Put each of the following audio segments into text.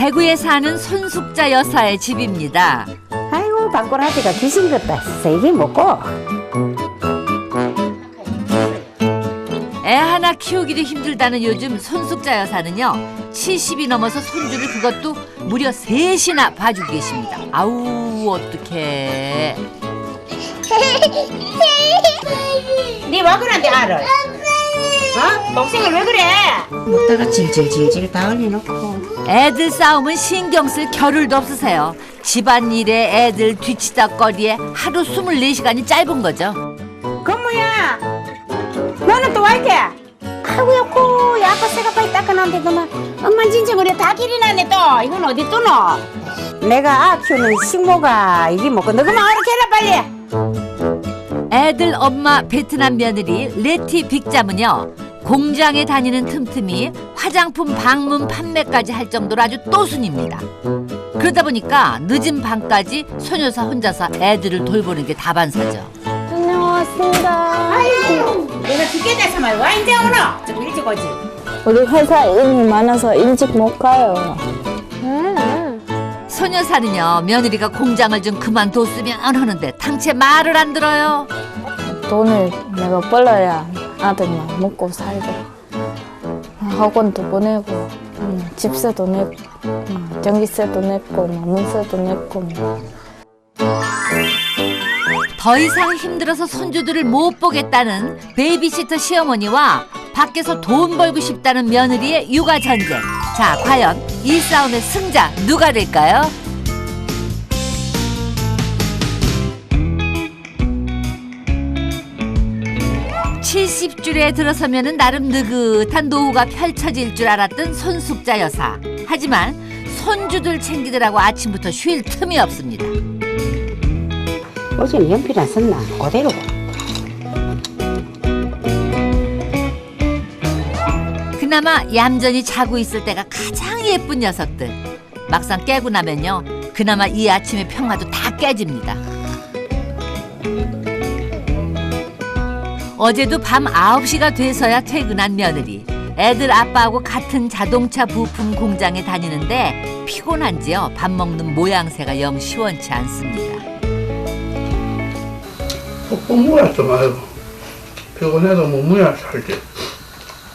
대구에 사는 손숙자 여사의 집입니다. 아이고 방골아지가 귀신 같다. 세게 먹고. 애 하나 키우기도 힘들다는 요즘 손숙자 여사는요 70이 넘어서 손주를 그것도 무려 셋이나 봐주고 계십니다. 아우 어떡해. 네 왜 그런데 알아? 어? 동생을 왜 그래? 먹다가 질질질질 다 흘려놓고. 애들 싸움은 신경 쓸 겨를도 없으세요. 집안일에 애들 뒤치다거리에 하루 24시간이 짧은 거죠. 건무야, 너는 또 왜 이렇게? 아이고 야고 야고 새가 빨리 닦아놨는데 그만 엄마 진짜 그래 다 길이 나네 또. 이건 어디 또 넣어? 내가 키우는 식모가 이게 먹고 너 그만 이렇게 해라 빨리. 애들 엄마 베트남 며느리 레티 빅잠은요 공장에 다니는 틈틈이 화장품 방문 판매까지 할 정도로 아주 또순입니다. 그러다 보니까 늦은 밤까지 소녀사 혼자서 애들을 돌보는 게 다반사죠. 다녀왔습니다. 아이고 내가 죽겠다 말고 와 이제 오늘 좀 일찍 오지. 우리 회사 일이 많아서 일찍 못 가요. 소녀사는요 며느리가 공장을 좀 그만뒀으면 하는데 당최 말을 안 들어요. 돈을 내가 벌어야 아들만 먹고 살고 학원도 보내고 집세도 내고 전기세도 냈고 문세도 냈고 더 이상 힘들어서 손주들을 못 보겠다는 베이비시터 시어머니와 밖에서 돈 벌고 싶다는 며느리의 육아 전쟁. 자, 과연 이 싸움의 승자 누가 될까요? (70줄에) 들어서면은 나름 느긋한 노후가 펼쳐질 줄 알았던 손숙자 여사. 하지만 손주들 챙기느라고 아침부터 쉴 틈이 없습니다. 어제는 연필 안 썼나? 그대로. 그나마 얌전히 자고 있을 때가 가장 예쁜 녀석들. 막상 깨고 나면요 그나마 이 아침의 평화도 다 깨집니다. 어제도 밤 9시가 돼서야 퇴근한 며느리. 애들 아빠하고 같은 자동차 부품 공장에 다니는데 피곤한지요 밥 먹는 모양새가 영 시원치 않습니다. 꼭 무야지 말고 피곤해도 뭐 무야 살지.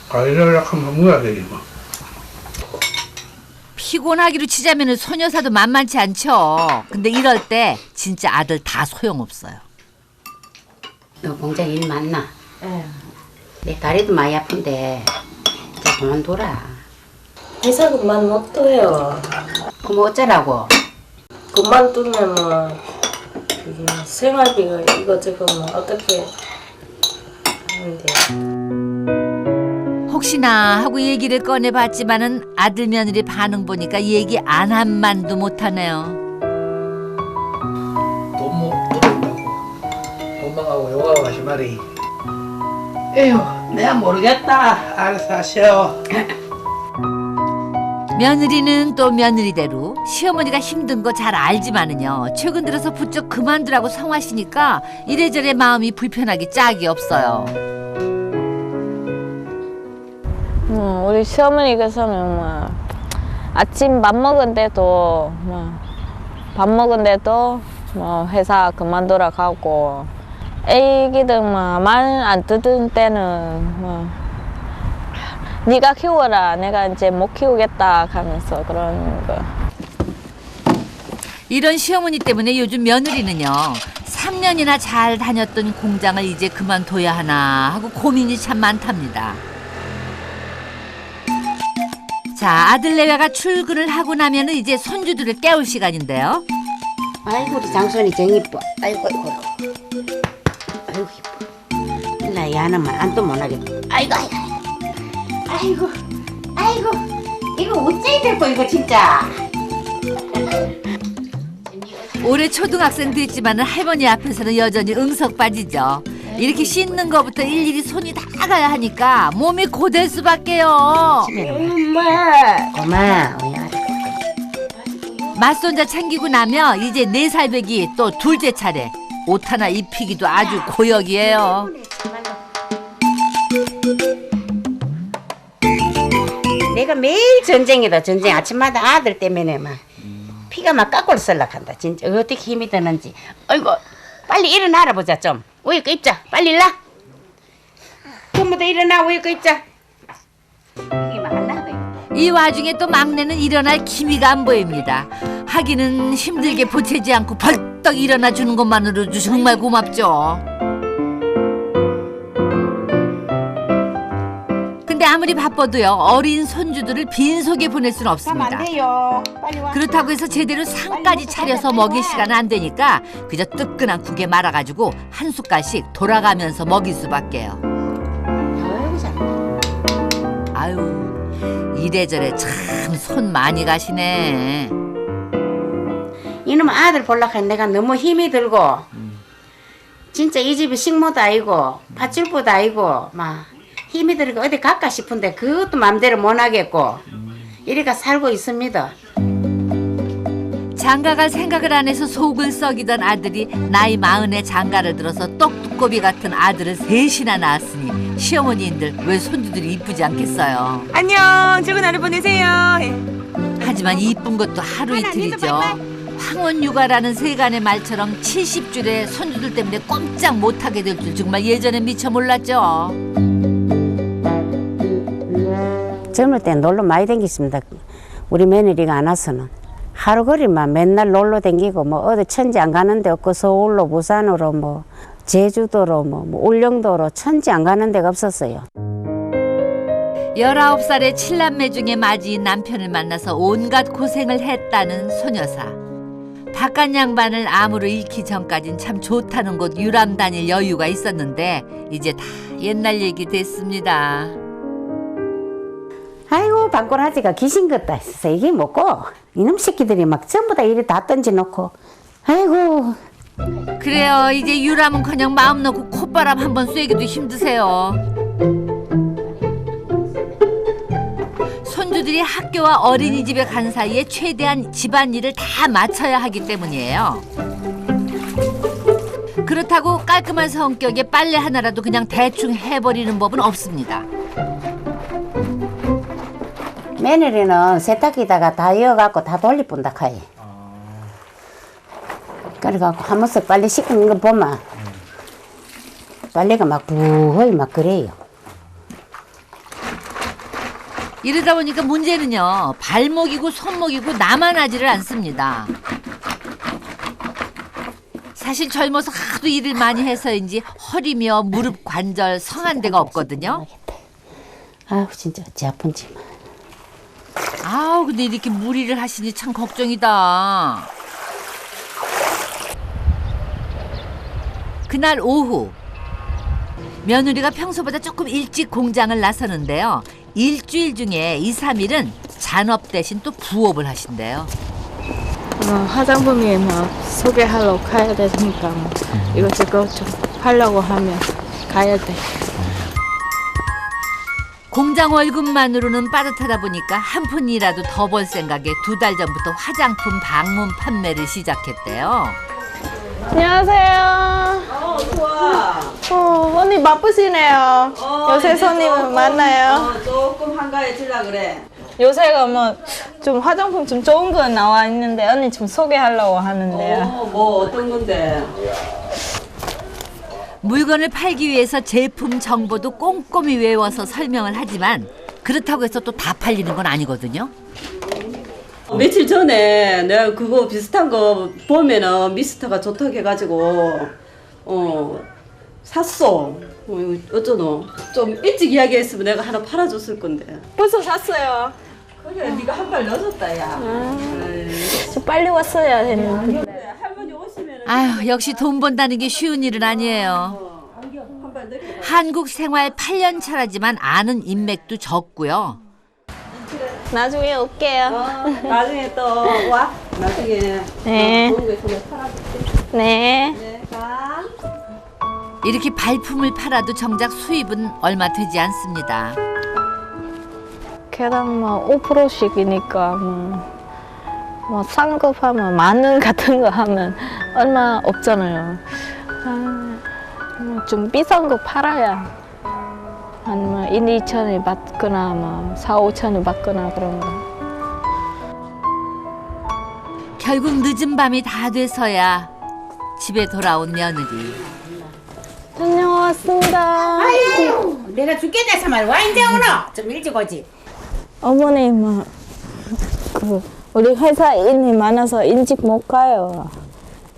가위를 약하면 무야 되지 뭐. 피곤하기로 치자면 소녀사도 만만치 않죠. 근데 이럴 때 진짜 아들 다 소용없어요. 너 공장 일 많나? 내 다리도 많이 아픈데 이제 그만둬라. 회사 그만둬요. 그럼 어쩌라고? 그만두면 이게 생활비가 이거저거 어떻게 하는데. 혹시나 하고 얘기를 꺼내봤지만은 아들 며느리 반응 보니까 얘기 안 한 만도 못하네요. 돈 못 들었다고 도망하고 욕하고 하지 말이. 에휴 내가 모르겠다. 알아서 하세요. 며느리는 또 며느리대로 시어머니가 힘든 거 잘 알지만은요 최근 들어서 부쩍 그만두라고 성화시니까 이래저래 마음이 불편하기 짝이 없어요. 우리 시어머니께서는 뭐 아침 밥 먹은데도 밥 먹은데도 회사 그만두라 가고 애기들 말 안 듣는 때는 네가 키워라 내가 이제 못 키우겠다 하면서 그런 거. 이런 시어머니 때문에 요즘 며느리는요 3년이나 잘 다녔던 공장을 이제 그만둬야 하나 하고 고민이 참 많답니다. 자, 아들 내외가 출근을 하고 나면은 이제 손주들을 깨울 시간인데요. 아이고 우리 장손이 정 이뻐. 아이고 아이고 아이고 이뻐. 일라 이 하나만 안도 못하겠다. 아이고 아이고 아이고 이거 어째 될거 이거 진짜. 올해 초등학생 됐지만은 할머니 앞에서는 여전히 응석 빠지죠. 이렇게 씻는 거부터 일일이 손이 다 가야 하니까 몸이 고될 수밖에요. 엄마 고마워. 맞손자 챙기고 나면 이제 4살배기 또 둘째 차례. 옷 하나 입히기도 아주 고역이에요. 내가 내가 매일 전쟁이다 전쟁. 아침마다 아들 때문에 막 피가 막 깎골 썰락한다. 진짜 어떻게 힘이 드는지. 어이구 빨리 일어나라 보자 좀. 우유 입고 입자. 빨리 일어나. 전부 다 일어나 우유 입고 입자. 이게 말라. 이 와중에 또 막내는 일어날 기미가 안 보입니다. 하기는 힘들게 보채지 않고 벌떡 일어나 주는 것만으로도 정말 고맙죠. 근데 아무리 바빠도요, 어린 손주들을 빈속에 보낼 수는 가면 안 없습니다. 돼요. 빨리 와. 그렇다고 해서 제대로 상까지 차려서 먹일 시간은 안 되니까 그저 뜨끈한 국에 말아가지고 한 숟갈씩 돌아가면서 먹일 수밖에요. 아이고 잘. 아유, 이래저래 참 손 많이 가시네. 이놈 아들 볼락하니 내가 너무 힘이 들고 진짜 이 집이 식모도 아니고 팥줄부도 아니고 막 힘이 들고 어디 갈까 싶은데 그것도 마음대로 못 하겠고 이리가 살고 있습니다. 장가갈 생각을 안 해서 속을 썩이던 아들이 나이 40에 장가를 들어서 떡두꺼비 같은 아들을 셋이나 낳았으니 시어머니인들 왜 손주들이 이쁘지 않겠어요. 안녕. 좋은 하루 보내세요. 하지만 이쁜 것도 하루 이틀이죠. 황혼육아라는 세간의 말처럼 70줄에 손주들 때문에 꼼짝 못하게 될 줄 정말 예전에 미처 몰랐죠. 젊을 때 놀러 많이 다녔습니다. 우리 며느리가 안 와서는 하루 거리만 맨날 놀러 다니고 뭐 어디 천지 안 가는 데 없고 서울로 부산으로 뭐 제주도로 뭐 울릉도로 천지 안 가는 데가 없었어요. 19살의 7남매 중에 맞이인 남편을 만나서 온갖 고생을 했다는 소녀사. 바깥 양반을 암으로 잃기 전까진 참 좋다는 곳 유람 다닐 여유가 있었는데 이제 다 옛날 얘기 됐습니다. 아이고 방골아지가 귀신 같다 했어. 이게 뭐고 이놈 새끼들이 막 전부 다 이리 다 던져놓고 아이고. 그래요, 이제 유람은커녕 마음 놓고 콧바람 한번 쐬기도 힘드세요. 손주들이 학교와 어린이집에 간 사이에 최대한 집안일을 다 마쳐야 하기 때문이에요. 그렇다고 깔끔한 성격에 빨래 하나라도 그냥 대충 해버리는 법은 없습니다. 며느리는 세탁기다가 다 이어갖고 다 돌리뿐다 카이. 그래갖고 한 번씩 빨래 씻는 거 보면 빨래가 막 부허이 막 그래요. 이러다 보니까 문제는요, 발목이고 손목이고 나만 하지를 않습니다. 사실 젊어서 하도 일을 많이 해서인지 허리며 무릎 관절 성한 데가 없거든요. 아우 진짜 어찌 아픈지. 아우, 근데 이렇게 무리를 하시니 참 걱정이다. 그날 오후 며느리가 평소보다 조금 일찍 공장을 나서는데요. 일주일 중에 2, 3일은 잔업 대신 또 부업을 하신대요. 화장품이 막 소개하러 가야 되니까 뭐 이것저것 좀 하려고 하면 가야 돼. 공장 월급만으로는 빠듯하다 보니까 한 푼이라도 더 벌 생각에 2달 전부터 화장품 방문 판매를 시작했대요. 안녕하세요. 좋아. 언니 바쁘시네요. 요새 손님 많나요? 조금 한가해지려 그래. 요새가 뭐 좀 화장품 좀 좋은 거 나와 있는데 언니 좀 소개하려고 하는데요. 뭐 어떤 건데? 물건을 팔기 위해서 제품 정보도 꼼꼼히 외워서 설명을 하지만 그렇다고 해서 또 다 팔리는 건 아니거든요. 며칠 전에 내가 그거 비슷한 거 보면은 미스터가 좋다고 해가지고 샀어. 어쩌노? 좀 일찍 이야기했으면 내가 하나 팔아줬을 건데. 벌써 샀어요. 그래, 네가 한 발 늦었다, 야. 저 빨리 왔어야 했는데. 할머니 오시면은 아휴, 역시 돈 번다는 게 쉬운 일은 아니에요. 한 발 늦게. 한국 생활 8년 차라지만 아는 인맥도 적고요. 나중에 올게요. 나중에 또 와. 나중에 네. 좋은 거 있으면 팔아줄게. 네. 네, 가. 이렇게 발품을 팔아도 정작 수입은 얼마 되지 않습니다. 계란 뭐 5%씩이니까 뭐 상급하면 만원 같은 거 하면 얼마 없잖아요. 좀 비싼 거 팔아야 한 1, 2천을 받거나 뭐 4, 5천을 받거나 그런 거. 결국 늦은 밤이 다 돼서야 집에 돌아온 며느리. 다녀왔습니다. 아이고, 내가 죽겠다 참말. 와 이제 오노. 좀 일찍 오지. 어머니 그 우리 회사 일이 많아서 일찍 못 가요.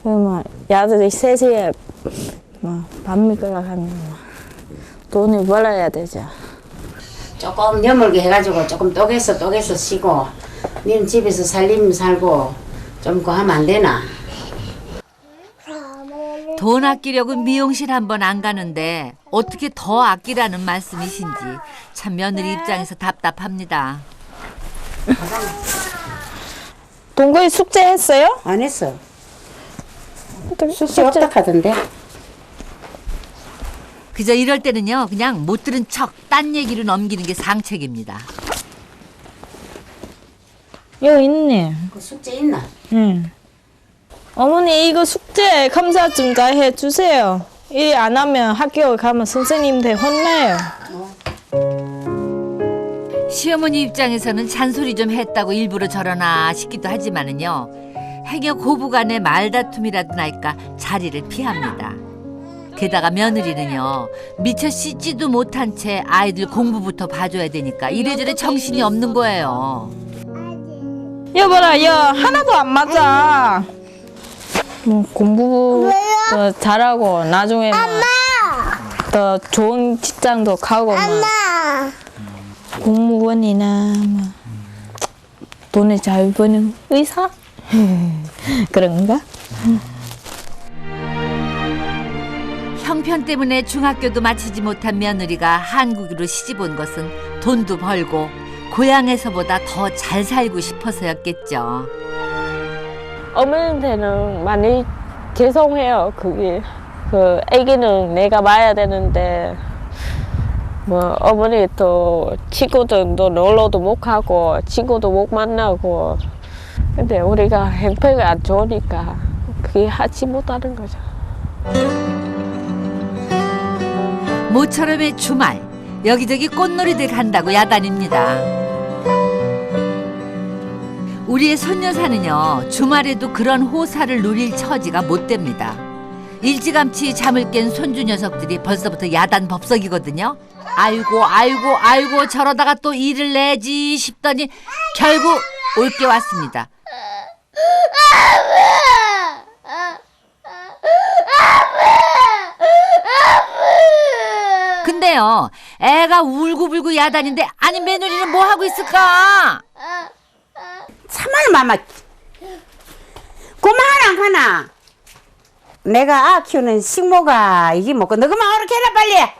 그막 야들이 3시에 밥 먹으러 가면 돈을 벌어야 되죠. 조금 여물게 해가지고 조금 똑에서 쉬고 니는 집에서 살림 살고 좀 그거 하면 안 되나? 돈 아끼려고 미용실 한 번 안 가는데 어떻게 더 아끼라는 말씀이신지 참 며느리 입장에서 답답합니다. 동거이 숙제했어요? 안 했어. 숙제 없다 하던데. 그저 이럴 때는요 그냥 못 들은 척 딴 얘기로 넘기는 게 상책입니다. 여기 있네. 그 숙제 있나? 응. 어머니 이거 숙제 감사 좀 다 해주세요. 일 안 하면 학교 가면 선생님한테 혼나요. 시어머니 입장에서는 잔소리 좀 했다고 일부러 저러나 싶기도 하지만은요 행여 고부간의 말다툼이라도 날까 자리를 피합니다. 게다가 며느리는요 미처 씻지도 못한 채 아이들 공부부터 봐줘야 되니까 이래저래 정신이 없는 거예요. 여보라, 하나도 안 맞아. 뭐 공부 더 잘하고 나중에 더 좋은 직장도 가고 공무원이나 돈을 잘 버는 의사 그런가? 형편 때문에 중학교도 마치지 못한 며느리가 한국으로 시집 온 것은 돈도 벌고 고향에서보다 더 잘 살고 싶어서였겠죠. 어머니한테는 많이 죄송해요. 그게 그 아기는 내가 봐야 되는데 뭐 어머니 또 친구들도 놀러도 못 가고 친구도 못 만나고 근데 우리가 행패가 안 좋으니까 그게 하지 못하는 거죠. 모처럼의 주말 여기저기 꽃놀이들 간다고 야단입니다. 우리의 손여사는요 주말에도 그런 호사를 누릴 처지가 못 됩니다. 일찌감치 잠을 깬 손주 녀석들이 벌써부터 야단 법석이거든요. 아이고 저러다가 또 일을 내지 싶더니 결국 올 게 왔습니다. 근데요 애가 울고불고 야단인데 아니 며느리는 뭐 하고 있을까? 참말 마마. 그만 안 가나? 내가 아 키우는 식모가 이게 뭐고 너그만 어떻게 해라 빨리.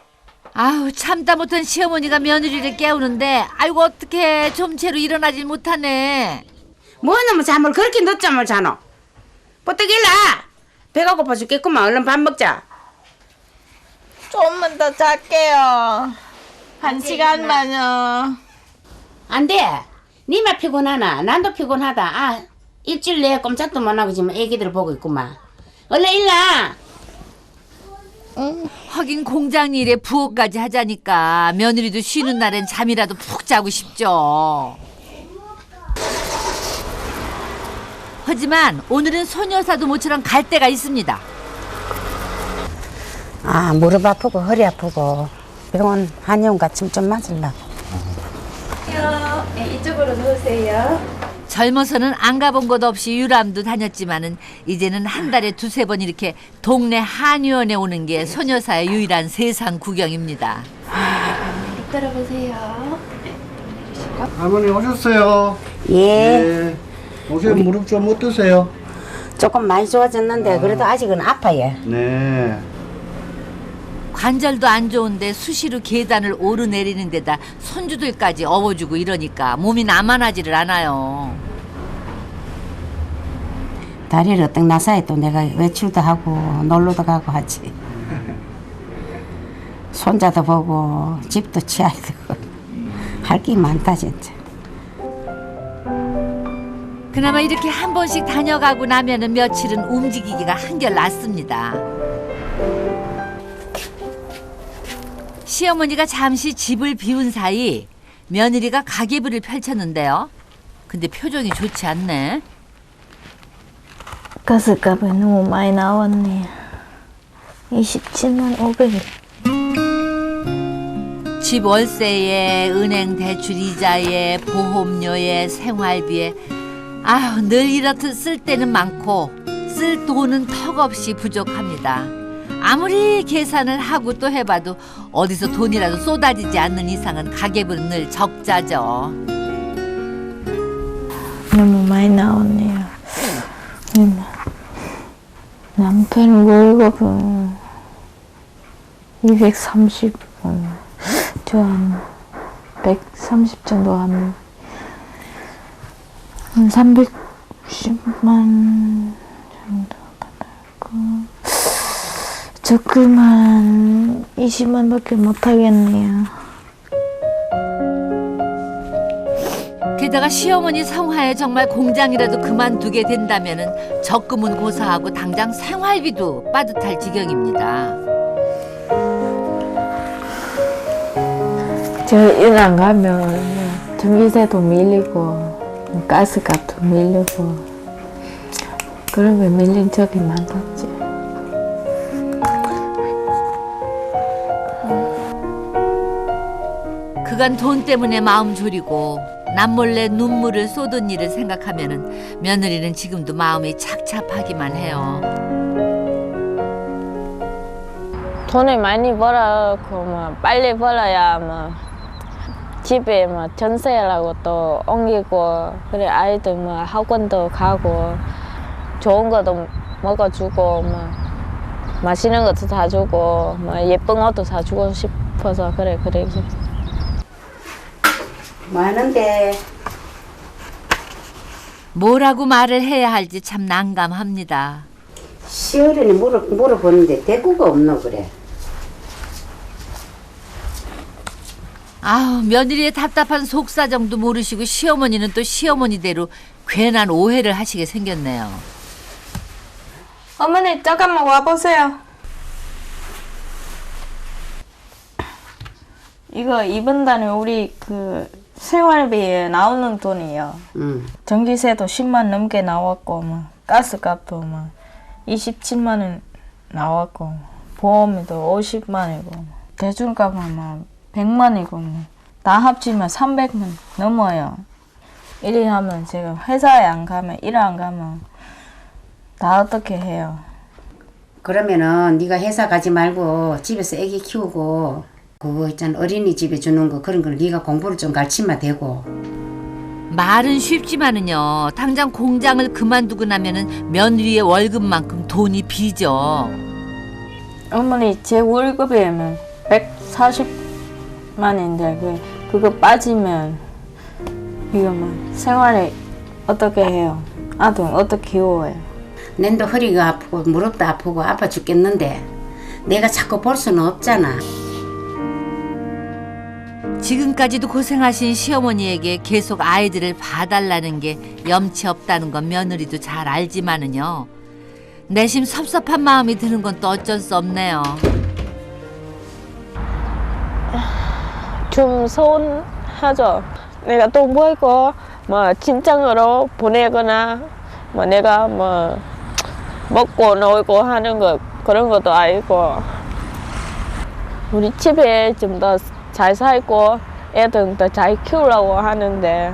아우 참다 못한 시어머니가 며느리를 깨우는데 아이고 어떡해 좀채로 일어나질 못하네. 뭐 놈의 잠을 그렇게 늦잠을 자노? 버뜩 일라. 배가 고파 죽겠구만. 얼른 밥 먹자. 조금만 더 잘게요. 1시간만요. 안 돼. 니만 피곤하나? 난도 피곤하다. 아 일주일 내에 꼼짝도 못하고 지금 애기들 보고 있구만. 얼른 일라. 하긴 공장 일에 부업까지 하자니까 며느리도 쉬는 날엔 잠이라도 푹 자고 싶죠. 하지만 오늘은 소녀사도 모처럼 갈 데가 있습니다. 아 무릎 아프고 허리 아프고 병원 한의원 같이 좀 맞으려고. 이쪽으로 놓으세요. 젊어서는 안 가본 곳 없이 유람도 다녔지만은 이제는 한 달에 2-3번 이렇게 동네 한의원에 오는 게 소녀사의 유일한 세상 구경입니다. 따라보세요. 할머니 오셨어요. 예. 요새 무릎 좀 어떠세요? 조금 많이 좋아졌는데 그래도 아직은 아파요. 네. 관절도 안 좋은데 수시로 계단을 오르내리는 데다 손주들까지 업어주고 이러니까 몸이 나만하지를 않아요. 다리를 어떤 나사에 또 내가 외출도 하고 놀러도 가고 하지. 손자도 보고 집도 치워야 되고 할 게 많다 진짜. 그나마 이렇게 한 번씩 다녀가고 나면은 며칠은 움직이기가 한결 낫습니다. 시어머니가 잠시 집을 비운 사이 며느리가 가계부를 펼쳤는데요. 근데 표정이 좋지 않네. 가스값이 너무 많이 나왔네. 27만 500원. 집 월세에 은행 대출 이자에 보험료에 생활비에 아휴 늘 이렇듯 쓸 때는 많고 쓸 돈은 턱없이 부족합니다. 아무리 계산을 하고 또 해봐도 어디서 돈이라도 쏟아지지 않는 이상은 가계부는 늘 적자죠. 너무 많이 나왔네요. 남편 월급은 230원. 저 한 130 정도 한 310만 정도 받았고 적금만 20만밖에 못 하겠네요. 게다가 시어머니 성화에 정말 공장이라도 그만두게 된다면은 적금은 고사하고 당장 생활비도 빠듯할 지경입니다. 저 일 안 가면 전기세도 밀리고 가스값도 밀리고 그러면 밀린 적이 많았지. 그간 돈 때문에 마음 졸이고 남몰래 눈물을 쏟은 일을 생각하면은 며느리는 지금도 마음이 착잡하기만 해요. 돈을 많이 벌어고 뭐 빨리 벌어야 뭐 집에 뭐 전세라고 또 옮기고 그래 아이들 뭐 학원도 가고 좋은 것도 먹어주고 뭐 맛있는 것도 사주고 뭐 예쁜 옷도 사주고 싶어서 그래. 많은데 뭐라고 말을 해야 할지 참 난감합니다. 시어른이 물어보는데 대꾸가 없노 그래. 아우 며느리의 답답한 속사정도 모르시고 시어머니는 또 시어머니대로 괜한 오해를 하시게 생겼네요. 어머니 잠깐만 와보세요. 이거 이번 달에 우리 그 생활비에 나오는 돈이에요. 전기세도 10만 넘게 나왔고 뭐 가스값도 뭐 27만 원 나왔고 보험도 50만이고 대출값은 뭐 100만이고 다 합치면 300만 넘어요. 일을 하면 지금 회사에 안 가면 일 안 가면 다 어떻게 해요? 그러면은 네가 회사 가지 말고 집에서 애기 키우고 그거 있잖아 어린이집에 주는 거 그런 걸 네가 공부를 좀 가르치면 되고. 말은 쉽지만은요 당장 공장을 그만두고 나면은 며느리의 월급만큼 돈이 비죠. 어머니 제 월급이면 140만인데 그거 빠지면 이거 뭐 생활에 어떻게 해요? 아들 어떻게 키워요? 낸도 허리가 아프고 무릎도 아프고 아파 죽겠는데 내가 자꾸 볼 수는 없잖아. 지금까지도 고생하신 시어머니에게 계속 아이들을 봐달라는 게 염치 없다는 건 며느리도 잘 알지만은요. 내심 섭섭한 마음이 드는 건 또 어쩔 수 없네요. 좀 서운하죠. 내가 돈 벌고 뭐 친정으로 보내거나 뭐 내가 뭐 먹고 놀고 하는 거 그런 것도 아니고 우리 집에 좀 더 잘 살고 애들 더 잘 키우려고 하는데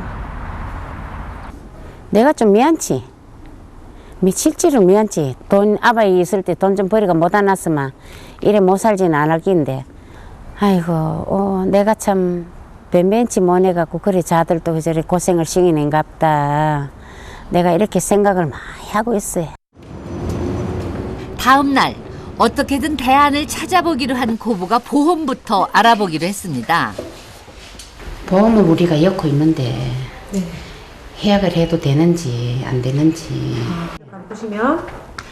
내가 좀 미안치. 실제로 미안치. 돈 아바이 있을 때 돈 좀 벌이가 못 안았으면 이래 못 살지는 않을 낀데 아이고 내가 참 변변치 못해갖고 그래 자들도 저래 고생을 시키는갑다. 내가 이렇게 생각을 많이 하고 있어요. 다음 날 어떻게든 대안을 찾아보기로 한 고부가 보험부터 알아보기로 했습니다. 보험을 우리가 엮고 있는데 해약을 해도 되는지 안 되는지.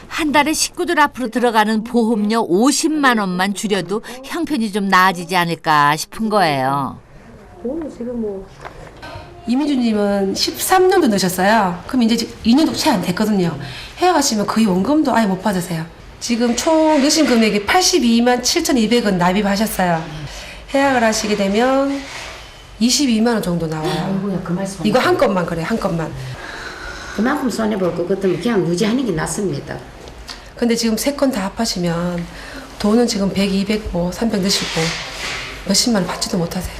한 달에 식구들 앞으로 들어가는 보험료 50만 원만 줄여도 형편이 좀 나아지지 않을까 싶은 거예요. 이민주님은 13년도 넣으셨어요. 그럼 이제 2년도 채 안 됐거든요. 해약하시면 거의 원금도 아예 못 받으세요. 지금 총 넣으신 금액이 82만 7,200원 납입하셨어요. 해약을 하시게 되면 22만 원 정도 나와요. 아이고야 그 말씀. 이거 한 건만 그래요. 한 건만. 그만큼 손해 볼 것 같으면 그냥 유지하는 게 낫습니다. 근데 지금 3건 다 합하시면 돈은 지금 100, 200, 뭐 300 넣으시고 몇십만 원 받지도 못하세요.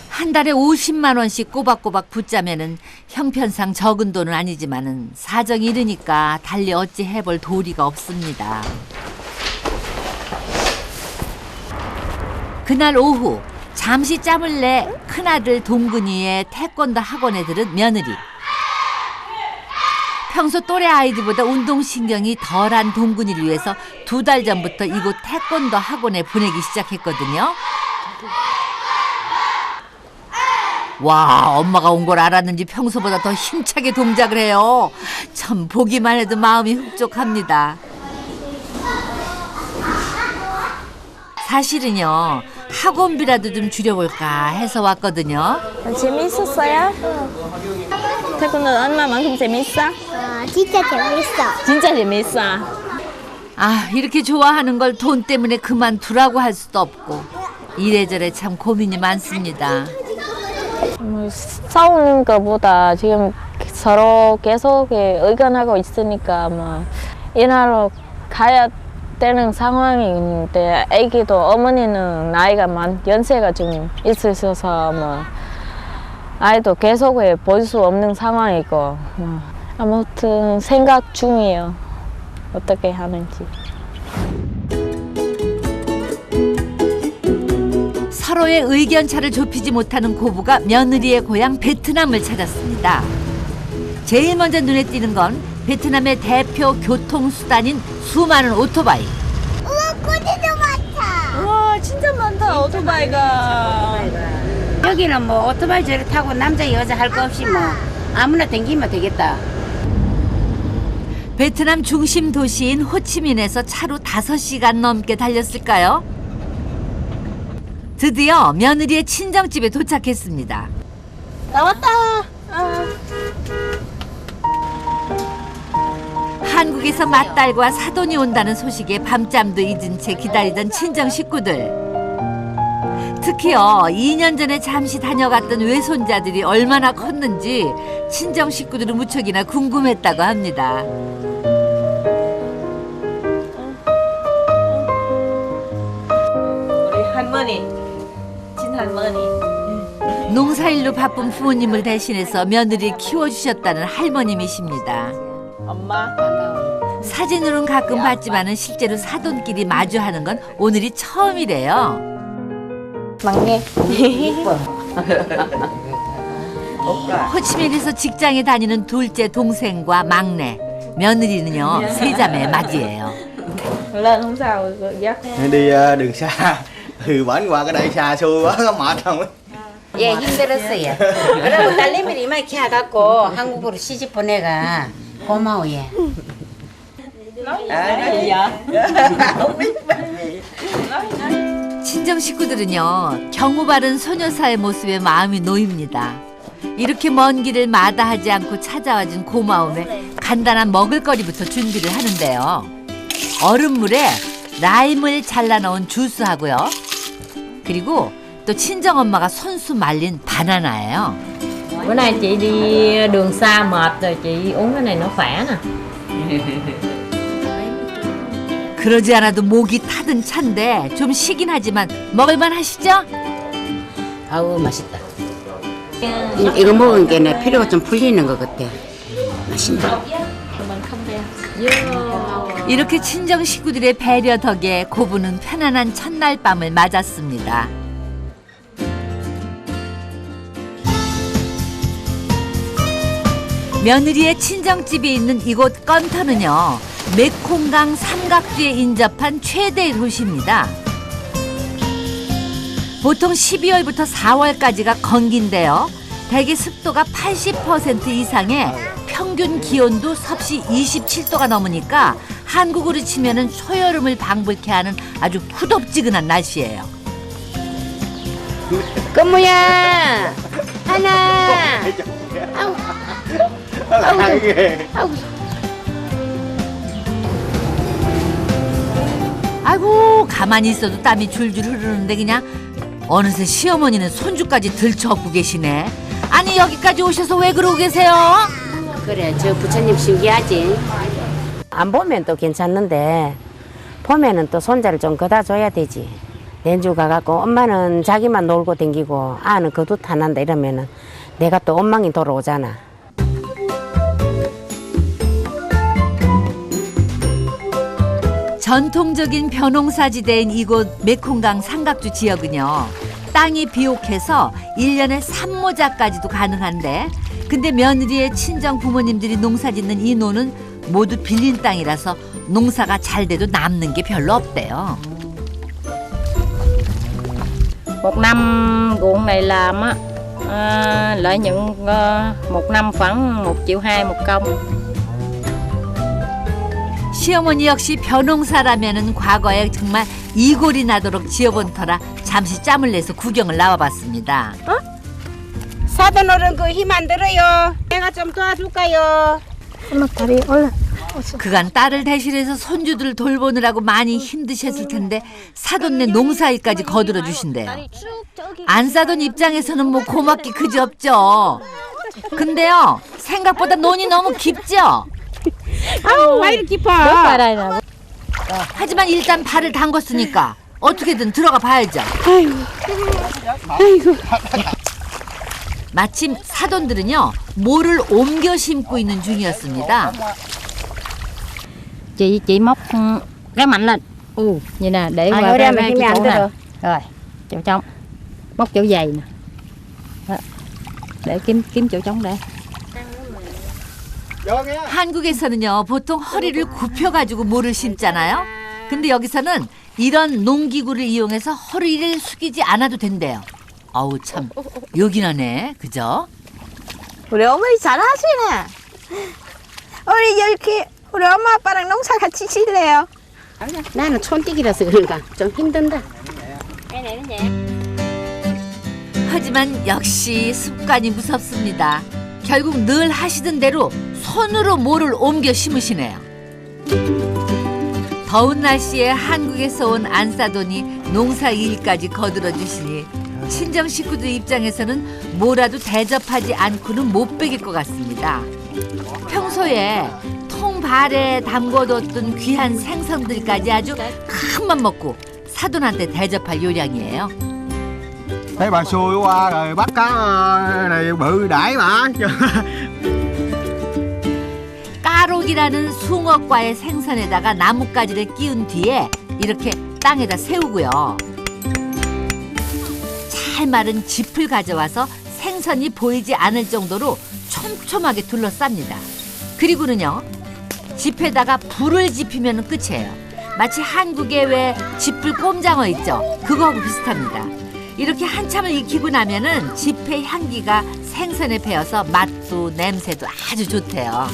한 달에 50만 원씩 꼬박꼬박 붙자면은 형편상 적은 돈은 아니지만은 사정이 이르니까 달리 어찌 해볼 도리가 없습니다. 그날 오후 잠시 짬을 내 큰아들 동근이의 태권도 학원에 들은 며느리. 평소 또래 아이들보다 운동신경이 덜한 동근이를 위해서 2달 전부터 이곳 태권도 학원에 보내기 시작했거든요. 와, 엄마가 온 걸 알았는지 평소보다 더 힘차게 동작을 해요. 참 보기만 해도 마음이 흡족합니다. 사실은요, 학원비라도 좀 줄여볼까 해서 왔거든요. 재밌었어요? 태권도 얼마만큼 재밌어? 진짜 재밌어. 진짜 재밌어. 아, 이렇게 좋아하는 걸 돈 때문에 그만두라고 할 수도 없고 이래저래 참 고민이 많습니다. 뭐 싸우는 것보다 지금 서로 계속 의견하고 있으니까 뭐 일하러 가야 되는 상황인데 애기도 어머니는 나이가 연세가 좀 있으셔서 뭐 아이도 계속 볼 수 없는 상황이고 뭐 아무튼 생각 중이에요. 어떻게 하는지. 서로의 의견차를 좁히지 못하는 고부가 며느리의 고향 베트남을 찾았습니다. 제일 먼저 눈에 띄는 건 베트남의 대표 교통수단인 수많은 오토바이. 우와, 꼬리도 많다. 와 진짜 많다 오토바이가. 여기는 뭐 오토바이 저를 타고 남자 여자 할 거 없이 뭐 아무나 댕기면 되겠다. 베트남 중심 도시인 호치민에서 차로 5시간 넘게 달렸을까요? 드디어 며느리의 친정집에 도착했습니다. 나왔다. 한국에서 맏딸과 사돈이 온다는 소식에 밤잠도 잊은 채 기다리던 친정 식구들. 특히요 2년 전에 잠시 다녀갔던 외손자들이 얼마나 컸는지 친정 식구들은 무척이나 궁금했다고 합니다. 우리 할머니, 친할머니. 농사일로 바쁜 부모님을 대신해서 며느리 키워주셨다는 할머님이십니다. 엄마. 사진으로는 가끔 봤지만은 실제로 사돈끼리 마주하는 건 오늘이 처음이래요. 막내. 호치민에서 직장에 다니는 둘째 동생과 막내, 며느리는요 3자매 막이에요. Lên không sao rồi dắt. Đi đường xa bển qua cái đây xa xôi quá mệt không ấy. 예, 힘들었어요. 그리고 딸내미를 이만큼 해갖고 한국으로 시집 보내가 고마워 얘. 친정 식구들은요 경우 바른 소녀사의 모습에 마음이 놓입니다. 이렇게 먼 길을 마다하지 않고 찾아와준 고마움에 간단한 먹을거리부터 준비를 하는데요. 얼음물에 라임을 잘라 넣은 주스하고요. 그리고 또 친정엄마가 손수 말린 바나나예요. Bữa nay chị đi đường xa mệt rồi chị uống cái này nó khỏe nè. 그러지 않아도 목이 타든 찬데 좀 시긴 하지만 먹을만 하시죠? 아우 맛있다. 이거 먹은 게 피로가 좀 풀리는 것 같아. 맛있다. 이렇게 친정 식구들의 배려 덕에 고부는 편안한 첫날 밤을 맞았습니다. 며느리의 친정집이 있는 이곳 건터는요 메콩강 삼각지에 인접한 최대의 도시입니다. 보통 12월부터 4월까지가 건기인데요. 대기 습도가 80% 이상에 평균 기온도 섭씨 27도가 넘으니까 한국으로 치면은 초여름을 방불케 하는 아주 후덥지근한 날씨예요. 건무야 하나. 아 아이고 가만히 있어도 땀이 줄줄 흐르는데 그냥 어느새 시어머니는 손주까지 들쳐업고 계시네. 아니 여기까지 오셔서 왜 그러고 계세요? 그래, 저 부처님 신기하지. 안 보면 또 괜찮는데 보면은 또 손자를 좀 거다 줘야 되지. 내주 가갖고 엄마는 자기만 놀고 댕기고 아는 거두 타난다 이러면은 내가 또 엉망이 돌아오잖아. 전통적인 벼농사지대인 이곳 메콩강 삼각주 지역은요. 땅이 비옥해서 1년에 산모작까지도 가능한데 근데 며느리의 친정 부모님들이 농사짓는 이 논은 모두 빌린 땅이라서 농사가 잘 돼도 남는 게 별로 없대요. Một năm ruộng này làm á, lợi nhuận một năm khoảng 1,2 triệu một công. 시어머니 역시 벼농사라면은 과거에 정말 이골이 나도록 지어본 터라 잠시 짬을 내서 구경을 나와봤습니다. 사돈 어른 그 힘 안 들어요. 내가 좀 도와줄까요? 엄마 다리 올라. 그간 딸을 대신해서 손주들을 돌보느라고 많이 힘드셨을 텐데 사돈네 농사일까지 거들어 주신대요. 안 사돈 입장에서는 뭐 고맙기 그지없죠. 근데요 생각보다 논이 너무 깊죠. 아우 왜 이렇게 깊어? 하지만 일단 발을 담궜으니까 어떻게든 들어가 봐야죠. 아이고. 마침 사돈들은요 모를 옮겨 심고 있는 중이었습니다. Chị móc cái mạnh lên. Vậy nè, để qua 요리하면 cái 힘이 안 chỗ nè. 들어. Rồi, chỗ trống. Móc chỗ dày nè. Đó. Để kiếm chỗ trống để. 한국에서는요 보통 허리를 굽혀가지고 모를 심잖아요. 근데 여기서는 이런 농기구를 이용해서 허리를 숙이지 않아도 된대요. 어우 참 요긴하네 그죠? 우리 어머니 잘하시네. 우리 이렇게 우리 엄마 아빠랑 농사 같이 지을래요. 나는 촌뛰기라서 그런가 좀 힘든다. 하지만 역시 습관이 무섭습니다. 결국 늘 하시던 대로 손으로 모를 옮겨 심으시네요. 더운 날씨에 한국에서 온 안사돈이 농사 일까지 거들어 주시니 친정 식구들 입장에서는 뭐라도 대접하지 않고는 못 베길 것 같습니다. 평소에 통발에 담궈뒀던 귀한 생선들까지 아주 큰맘 먹고 사돈한테 대접할 요량이에요. Thấy bà xui qua rồi bắt cá này bự đãi mà. 까록이라는 숭어과의 생선에다가 나뭇가지를 끼운 뒤에 이렇게 땅에다 세우고요. 잘 마른 짚을 가져와서 생선이 보이지 않을 정도로 촘촘하게 둘러쌉니다. 그리고는요 짚에다가 불을 지피면 끝이에요. 마치 한국의 왜 짚불 꼼장어 있죠? 그거하고 비슷합니다. 이렇게 한참을 익히고 나면은 짚의 향기가 생선에 배어서 맛도 냄새도 아주 좋대요.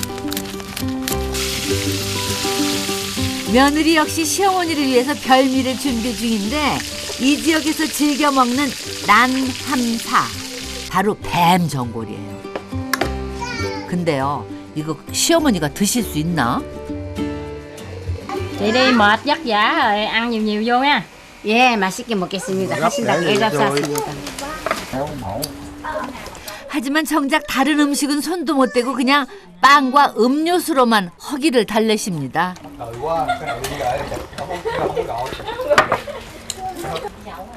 며느리 역시 시어머니를 위해서 별미를 준비 중인데 이 지역에서 즐겨 먹는 난함사 바로 뱀 전골이에요. 근데요 이거 시어머니가 드실 수 있나? Chị đi mệt vất vả rồi, ăn nhiều vô nha. 예, 맛있게 먹겠습니다. 하신다고 애잡 쌌습니다. 하지만 정작 다른 음식은 손도 못 대고 그냥 빵과 음료수로만 허기를 달래십니다.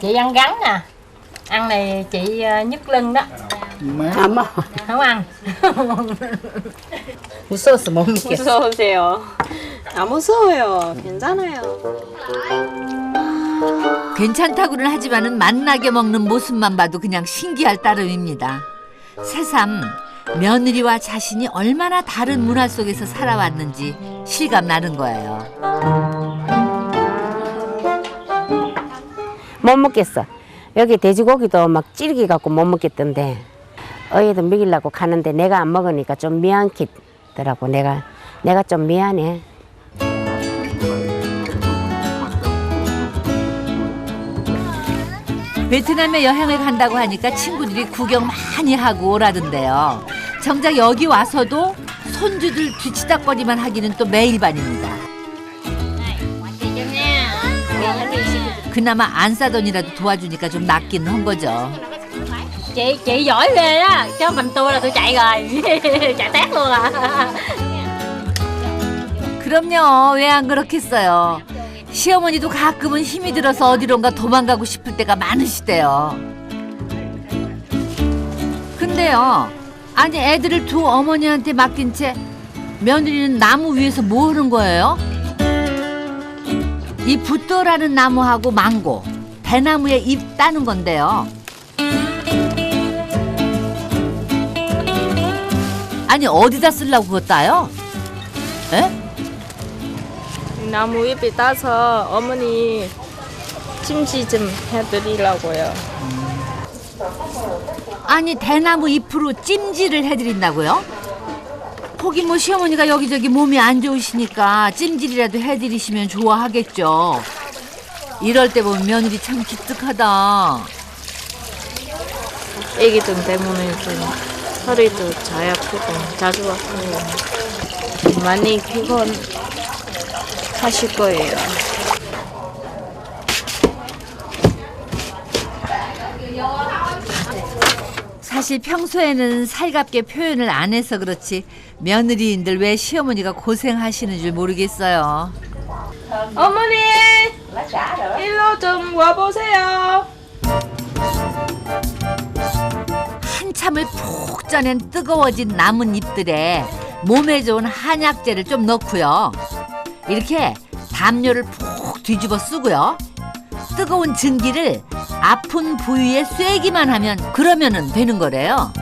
Chị ăn gắn nè. Ăn này chị nhức lưng đó. 안 먹어. Không ăn. 무서워서 못 먹겠어. 무서우세요. 안 무서워요. 괜찮아요. 괜찮다고는 하지만은 맛나게 먹는 모습만 봐도 그냥 신기할 따름입니다. 새삼 며느리와 자신이 얼마나 다른 문화 속에서 살아왔는지 실감 나는 거예요. 못 먹겠어. 여기 돼지고기도 막 찌르기 갖고 못 먹겠던데 어이도 먹이려고 가는데 내가 안 먹으니까 좀 미안하더라고. 내가 좀 미안해. 베트남에 여행을 간다고 하니까 친구들이 구경 많이 하고 오라던데요. 정작 여기 와서도 손주들 뒤치다꺼리만 하기는 또 매일반입니다. 그나마 안 싸돈이라도 도와주니까 좀 낫긴 한 거죠. Chị giỏi ghê á, cho mình tôi là tôi chạy rồi. Chạy tét luôn à. 그럼요. 왜 안 그렇겠어요. 시어머니도 가끔은 힘이 들어서 어디론가 도망가고 싶을 때가 많으시대요. 근데요. 아니 애들을 두 어머니한테 맡긴 채 며느리는 나무 위에서 뭐 하는 거예요? 이 붓도라는 나무하고 망고, 대나무에 잎 따는 건데요. 아니 어디다 쓰려고 그거 따요? 에? 나무 잎이 따서 어머니 찜질 좀 해드리려고요. 아니 대나무 잎으로 찜질을 해드린다고요? 거기 뭐 시어머니가 여기저기 몸이 안 좋으시니까 찜질이라도 해드리시면 좋아하겠죠. 이럴 때 보면 며느리 참 기특하다. 애기들 때문에 좀 허리도 잘 아프고 자주 아프고 많이 피곤하실 거예요. 사실 평소에는 살갑게 표현을 안 해서 그렇지 며느리인들 왜 시어머니가 고생하시는 줄 모르겠어요. 어머니 일로 좀 와보세요. 한참을 푹 쪄낸 뜨거워진 남은 잎들에 몸에 좋은 한약재를 좀 넣고요. 이렇게 담요를 푹 뒤집어 쓰고요. 뜨거운 증기를 아픈 부위에 쐬기만 하면 그러면은 되는 거래요.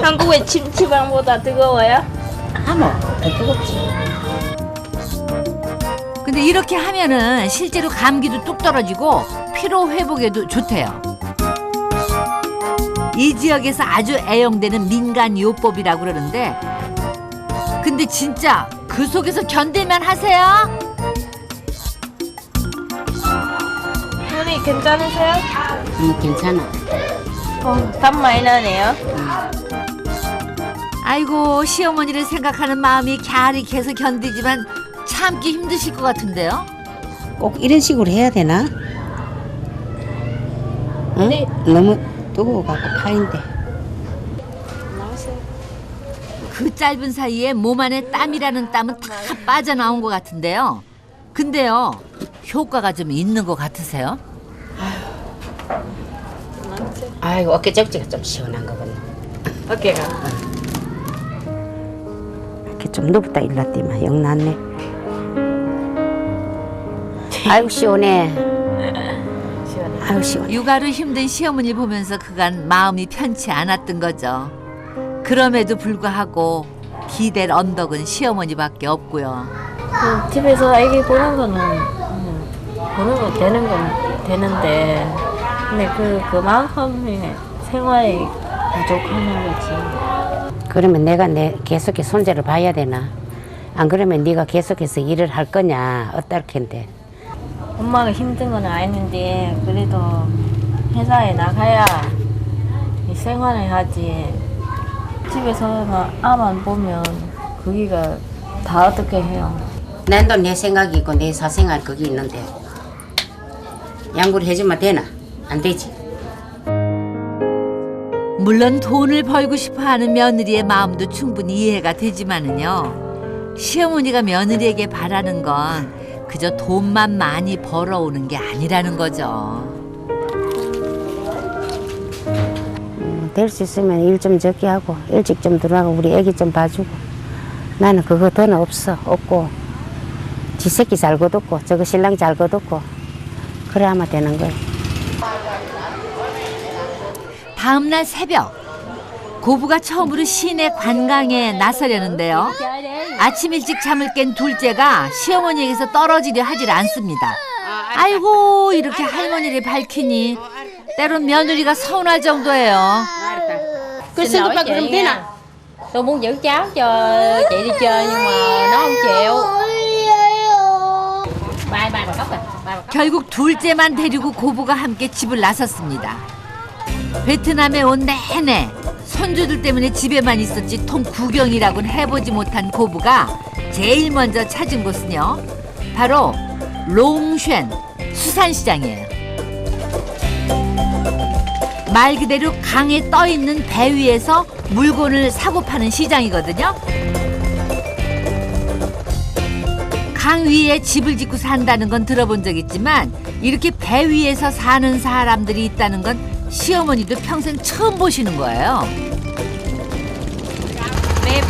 한국의 침치방보다 뜨거워요? 더 뜨겁지. 근데 이렇게 하면은 실제로 감기도 뚝 떨어지고 피로 회복에도 좋대요. 이 지역에서 아주 애용되는 민간 요법이라고 그러는데 근데 진짜 그 속에서 견딜만 하세요? 어머니 괜찮으세요? 괜찮아. 땀 많이 나네요. 아이고 시어머니를 생각하는 마음이 갸륵해서 견디지만 참기 힘드실 것 같은데요? 꼭 이런 식으로 해야 되나? 응? 네. 너무 뜨거워갖고 파인데. 그 짧은 사이에 몸 안에 땀이라는 땀은 다 빠져나온 것 같은데요. 근데요 효과가 좀 있는 것 같으세요? 아이고 어깨 적지가 좀 시원한 거거든. 어깨가 이렇게 좀 누웠다 일났더만 영 낫네. 아이고 시원해. 아이고 시원해. 육아로 힘든 시어머니 보면서 그간 마음이 편치 않았던 거죠. 그럼에도 불구하고 기댈 언덕은 시어머니밖에 없고요. 집에서 아기 보는 거는 보는 거 되는 건 되는데 근데 그만큼의 생활이 부족하는 거지. 그러면 내가 계속해서 손자를 봐야 되나? 안 그러면 네가 계속해서 일을 할 거냐? 어떨 텐데. 엄마가 힘든 건 아닌데 그래도 회사에 나가야 이 생활을 하지. 집에서만 아만 보면 거기가 다 어떻게 해요. 난도 내 생각이 있고 내 사생활 거기 있는데 양보를 해주면 되나? 안 되지. 물론 돈을 벌고 싶어하는 며느리의 마음도 충분히 이해가 되지만은요. 시어머니가 며느리에게 바라는 건 그저 돈만 많이 벌어오는 게 아니라는 거죠. 될 수 있으면 일 좀 적게 하고 일찍 좀 들어가고 우리 애기 좀 봐주고. 나는 그거 돈 없고 지 새끼 잘 거뒀고 저거 신랑 잘 거뒀고 그래 하면 되는 거야. 다음 날 새벽 고부가 처음으로 시내 관광에 나서려는데요. 아침 일찍 잠을 깬 둘째가 시어머니에게서 떨어지려 하질 않습니다. 아이고 이렇게 할머니를 밝히니 때론 며느리가 서운할 정도예요. Xin lỗi chị nha. Tôi muốn giữ cháu cho chị đi chơi nhưng mà nó không chịu. Bye bye bà Cốc rồi. Bye bà Cốc. 결국 둘째만 데리고 고부가 함께 집을 나섰습니다. 베트남에 온 내내 손주들 때문에 집에만 있었지 통 구경이라고는 해보지 못한 고부가 제일 먼저 찾은 곳은요. 바로 롱쉔 수산시장이에요. 말 그대로 강에 떠 있는 배 위에서 물건을 사고 파는 시장이거든요. 강 위에 집을 짓고 산다는 건 들어본 적 있지만 이렇게 배 위에서 사는 사람들이 있다는 건 시어머니도 평생 처음 보시는 거예요.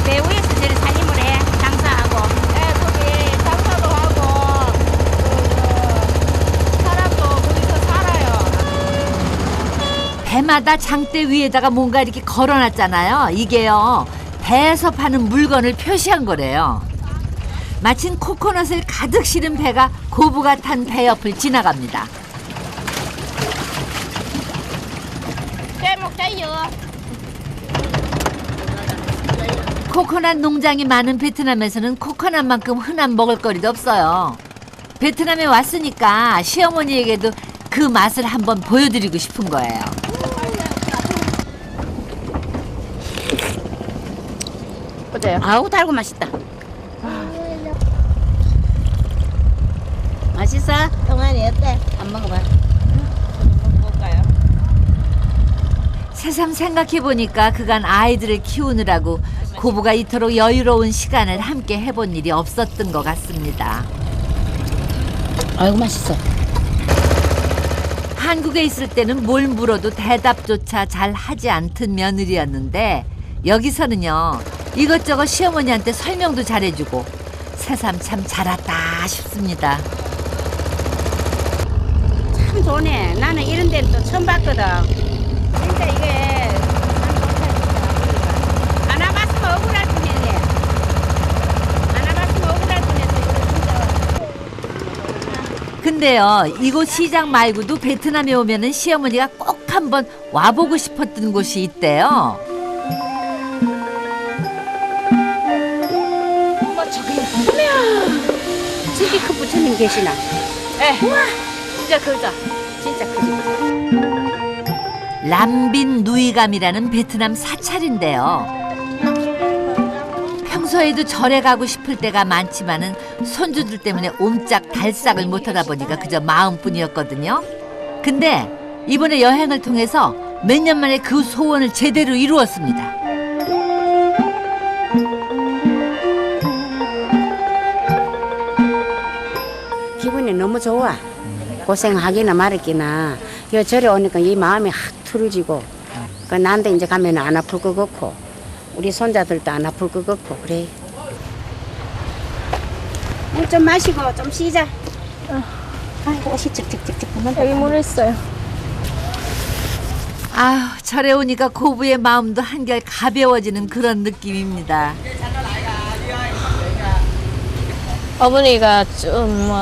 배 위에서 저리 살림을 해. 장사하고. 거기 장사도 하고 사람도 거기서 살아요. 배마다 장대 위에다가 뭔가 이렇게 걸어놨잖아요. 이게요, 배에서 파는 물건을 표시한 거래요. 마침 코코넛을 가득 실은 배가 고부가 탄 배 옆을 지나갑니다. 코코넛 농장이 많은 베트남에서는 코코넛만큼 흔한 먹을거리도 없어요. 베트남에 왔으니까 시어머니에게도 그 맛을 한번 보여드리고 싶은 거예요. 어때요? 아우 달고 맛있다. 맛있어? 동안이 어때? 안 먹어봐. 새삼 생각해보니까 그간 아이들을 키우느라고 고부가 이토록 여유로운 시간을 함께 해본 일이 없었던 것 같습니다. 아이고 맛있어. 한국에 있을 때는 뭘 물어도 대답조차 잘 하지 않던 며느리였는데 여기서는요, 이것저것 시어머니한테 설명도 잘해주고 새삼 참 잘 왔다 싶습니다. 참 좋네. 나는 이런 데는 또 처음 봤거든. 진짜 이게 안 와봤으면 억울할 뻔했네. 안 와봤으면 억울할 뻔했어. 이거 진짜. 근데요, 이곳 시장 말고도 베트남에 오면은 시어머니가 꼭 한번 와보고 싶었던 곳이 있대요. 저기 큰 부처님 계시나? 우와, 진짜 크다. 진짜 크지. 람빈 누이감이라는 베트남 사찰인데요. 평소에도 절에 가고 싶을 때가 많지만은 손주들 때문에 옴짝 달싹을 못하다 보니까 그저 마음뿐이었거든요. 근데 이번에 여행을 통해서 몇 년 만에 그 소원을 제대로 이루었습니다. 기분이 너무 좋아. 고생하기나 말했기나 여 절에 오니까 이 마음이 확 틀어지고 그 난데 이제 가면 안 아플 것 같고 우리 손자들도 안 아플 것 같고 그래. 물 좀 마시고 좀 쉬자. 아이고 옷이 쩍쩍쩍쩍. 여기 물 있어요. 아휴, 절에 오니까 고부의 마음도 한결 가벼워지는 그런 느낌입니다. 어머니가 좀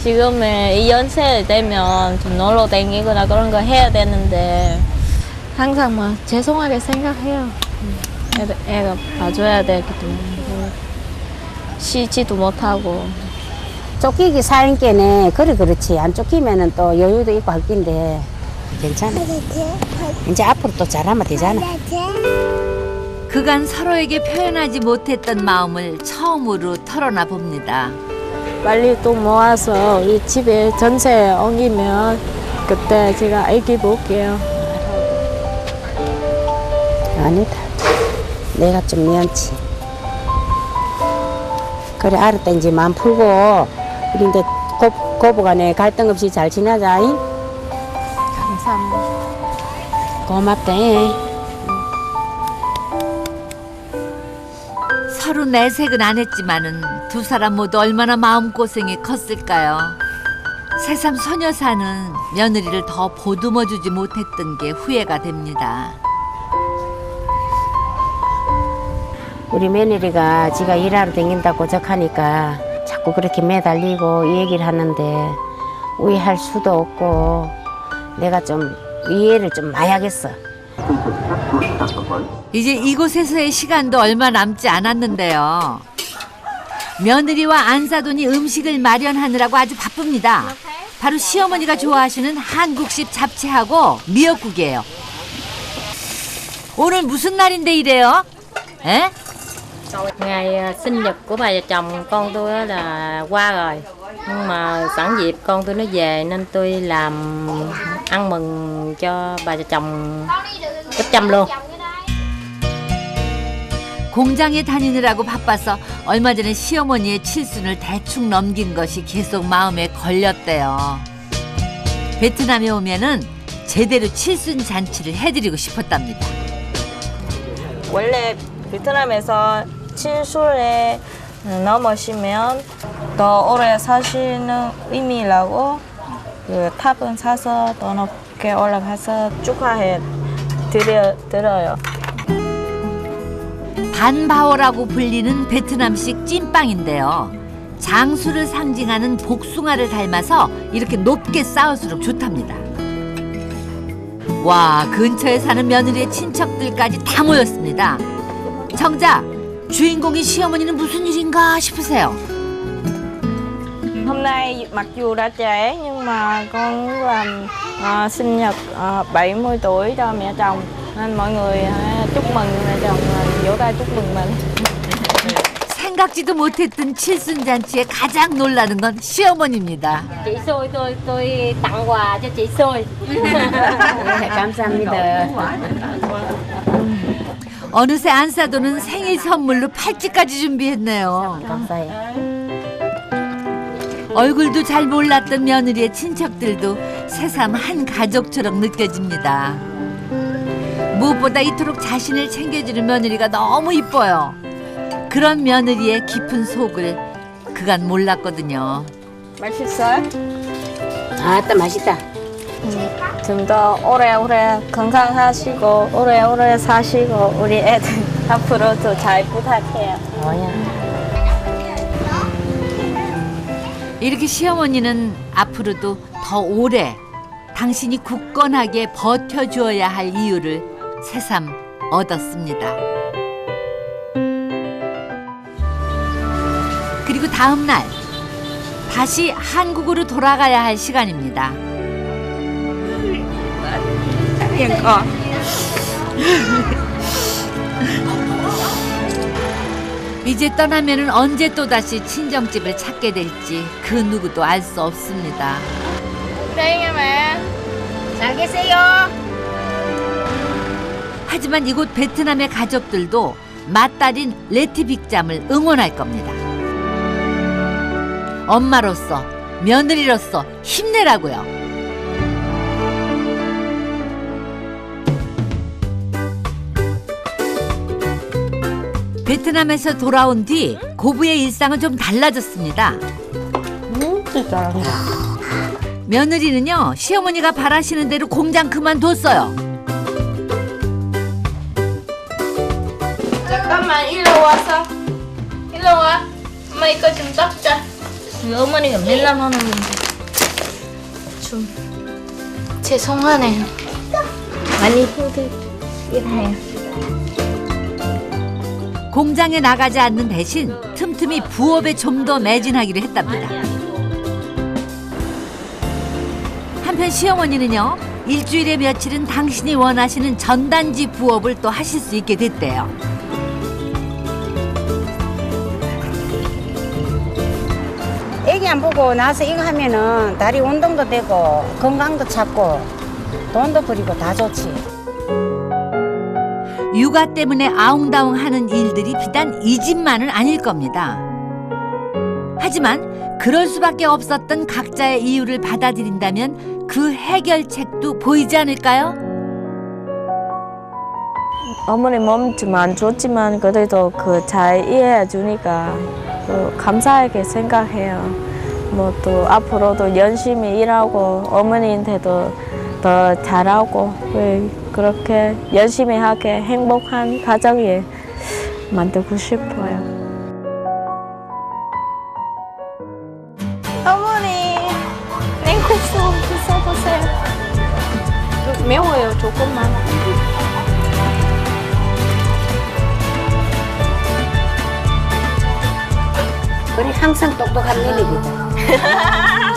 지금의 이 연세 되면 좀 놀러 다니거나 그런 거 해야 되는데 항상 막 죄송하게 생각해요. 애가 봐줘야 되기 때문에 쉬지도 못하고. 쫓기기 살게네. 그래 그렇지. 안 쫓기면은 또 여유도 있고 할 텐데 괜찮아. 이제 앞으로 또 잘하면 되잖아. 그간 서로에게 표현하지 못했던 마음을 처음으로 털어놔 봅니다. 빨리 또 모아서 우리 집에 전세 옮기면 그때 제가 아기 볼게요. 아니다. 내가 좀 미안치. 그래 알았다. 이제 마음 풀고 우리 이제 고부간에 갈등 없이 잘 지내자. 잉? 감사합니다. 고맙다. 서로 내색은 안 했지만은 두 사람 모두 얼마나 마음고생이 컸을까요. 새삼 소녀사는 며느리를 더 보듬어주지 못했던 게 후회가 됩니다. 우리 며느리가 지가 일하러 다닌다고 적하니까 자꾸 그렇게 매달리고 이 얘기를 하는데 우애할 수도 없고 내가 좀 이해를 좀 많이 이제 이곳에서의 시간도 얼마 남지 않았는데요. 며느리와 안사돈이 음식을 마련하느라고 아주 바쁩니다. 바로 시어머니가 좋아하시는 한국식 잡채하고 미역국이에요. 오늘 무슨 날인데 이래요? 에? Ngày sinh nhật của bà và chồng con tôi á là qua rồi. Nhưng mà sẵn dịp con tôi nó về nên tôi làm ăn mừng cho bà và chồng gấp trăm luôn. 공장에 다니느라고 바빠서 얼마 전에 시어머니의 칠순을 대충 넘긴 것이 계속 마음에 걸렸대요. 베트남에 오면은 제대로 칠순 잔치를 해드리고 싶었답니다. 원래 베트남에서 칠순에 넘으시면 더 오래 사시는 의미라고 그 탑은 사서 더 높게 올라가서 축하해 드려요. 반바오라고 불리는 베트남식 찐빵인데요. 장수를 상징하는 복숭아를 닮아서 이렇게 높게 쌓을수록 좋답니다. 와, 근처에 사는 며느리의 친척들까지 다 모였습니다. 정작 주인공인 시어머니는 무슨 일인가 싶으세요. Hôm nay mặc dù đã trễ nhưng mà con muốn làm sinh nhật 70 tuổi cho mẹ chồng. Nên mọi người chúc mừng mẹ chồng, vỗ tay chúc mừng mình. 생각지도 못했던 칠순잔치에 가장 놀라는 건 시어머니입니다. Chị Xôi tôi tặng quà cho chị Xôi. 감사합니다. 어느새 안사도는 생일 선물로 팔찌까지 준비했네요. 얼굴도 잘 몰랐던 며느리의 친척들도 새삼 한 가족처럼 느껴집니다. 무엇보다 이토록 자신을 챙겨주는 며느리가 너무 이뻐요. 그런 며느리의 깊은 속을 그간 몰랐거든요. 맛있어요? 아따 맛있다. 좀 더 오래오래 건강하시고 오래오래 사시고 우리 애들 앞으로도 잘 부탁해요. 이렇게 시어머니는 앞으로도 더 오래 당신이 굳건하게 버텨주어야 할 이유를 새삼 얻었습니다. 그리고 다음 날 다시 한국으로 돌아가야 할 시간입니다. 이제 떠나면은 언제 또다시 친정집을 찾게 될지 그 누구도 알 수 없습니다. 잘 계세요. 하지만 이곳 베트남의 가족들도 맏딸인 레티 빅잠을 응원할 겁니다. 엄마로서, 며느리로서 힘내라고요. 베트남에서 돌아온 뒤 고부의 일상은 좀 달라졌습니다. 며느리는요, 시어머니가 바라시는 대로 공장 그만뒀어요. 잠깐만 일로 와서 일로 와. 엄마 이거 좀 닦자. 우리 어머니가 맨날 하는 건데 좀 죄송하네요. 많이 힘들긴 해요. 공장에 나가지 않는 대신 틈틈이 부업에 좀 더 매진하기로 했답니다. 한편 시어머니는요, 일주일에 며칠은 당신이 원하시는 전단지 부업을 또 하실 수 있게 됐대요. 애기 안 보고 나서 이거 하면은 다리 운동도 되고 건강도 찾고 돈도 버리고 다 좋지. 육아 때문에 아웅다웅 하는 일들이 비단 이 집만은 아닐 겁니다. 하지만 그럴 수밖에 없었던 각자의 이유를 받아들인다면 그 해결책도 보이지 않을까요? 어머니 몸 좀 안 좋지만 그래도 그 잘 이해해 주니까 감사하게 생각해요. 뭐 또 앞으로도 열심히 일하고 어머니한테도 더 잘하고 그렇게 열심히 하게 행복한 가정이 만들고 싶어요. 어머니, 냉국수 드셔보세요. 매워요, 조금만. 우리 항상 똑똑한 며느리다.